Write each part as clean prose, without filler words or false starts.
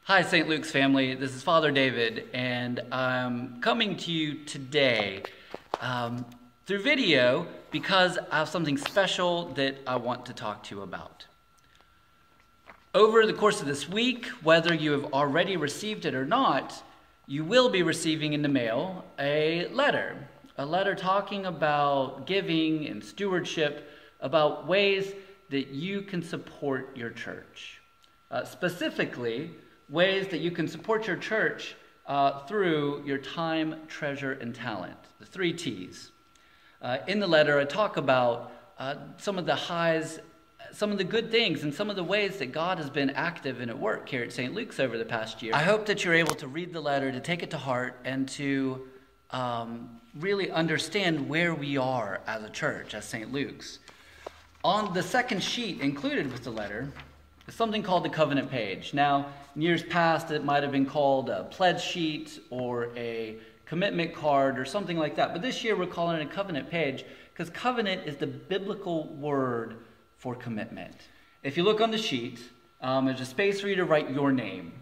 Hi, St. Luke's family. This is Father David, and I'm coming to you today through video because I have something special that I want to talk to you about. Over the course of this week, whether you have already received it or not, you will be receiving in the mail a letter talking about giving and stewardship, about ways that you can support your church. Specifically, ways that you can support your church through your time, treasure, and talent, the 3 T's. In the letter, I talk about some of the highs, some of the good things, and some of the ways that God has been active and at work here at St. Luke's over the past year. I hope that you're able to read the letter, to take it to heart, and to really understand where we are as a church, as St. Luke's. On the second sheet included with the letter is something called the covenant page. Now, in years past, it might have been called a pledge sheet or a commitment card or something like that. But this year, we're calling it a covenant page because covenant is the biblical word for commitment. If you look on the sheet, there's a space for you to write your name.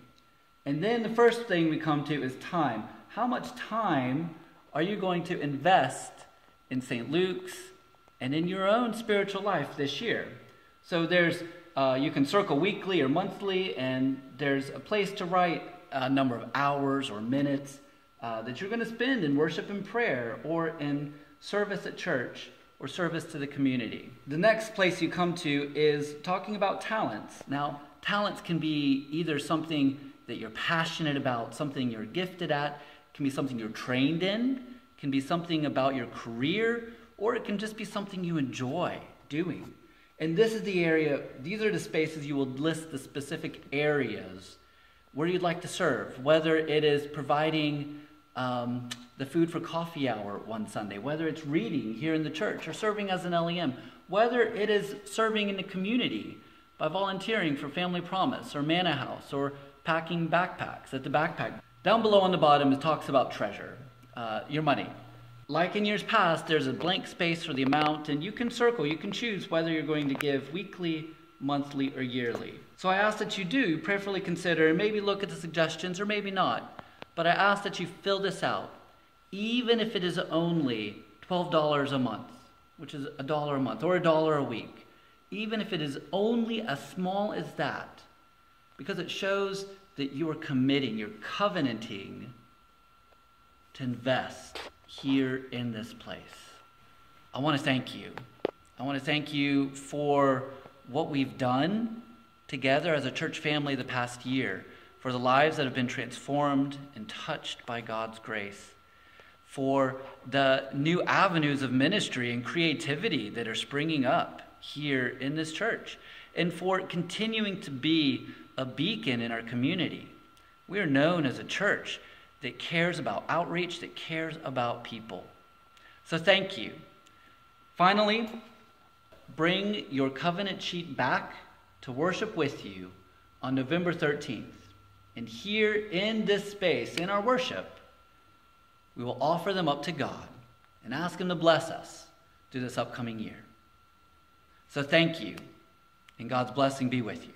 And then the first thing we come to is time. How much time are you going to invest in St. Luke's and in your own spiritual life this year? So there's you can circle weekly or monthly, and there's a place to write a number of hours or minutes that you're going to spend in worship and prayer or in service at church or service to the community. The next place you come to is talking about talents. Now, talents can be either something that you're passionate about, something you're gifted at, can be something you're trained in, can be something about your career, or it can just be something you enjoy doing. And this is the area, these are the spaces you will list the specific areas where you'd like to serve, whether it is providing the food for coffee hour one Sunday, whether it's reading here in the church or serving as an LEM, whether it is serving in the community by volunteering for Family Promise or Manna House or packing backpacks at the backpack. Down below on the bottom, it talks about treasure, your money. Like in years past, there's a blank space for the amount, and you can circle, you can choose whether you're going to give weekly, monthly, or yearly. So I ask that you do prayerfully consider and maybe look at the suggestions or maybe not, but I ask that you fill this out, even if it is only $12 a month, which is $1 a month, or $1 a week, even if it is only as small as that, because it shows that you are committing, you're covenanting to invest here in this place. I want to thank you. I want to thank you for what we've done together as a church family the past year, for the lives that have been transformed and touched by God's grace, for the new avenues of ministry and creativity that are springing up here in this church, and for continuing to be a beacon in our community. We are known as a church that cares about outreach, that cares about people. So thank you. Finally, bring your covenant sheet back to worship with you on November 13th. And here in this space, in our worship, we will offer them up to God and ask Him to bless us through this upcoming year. So thank you, and God's blessing be with you.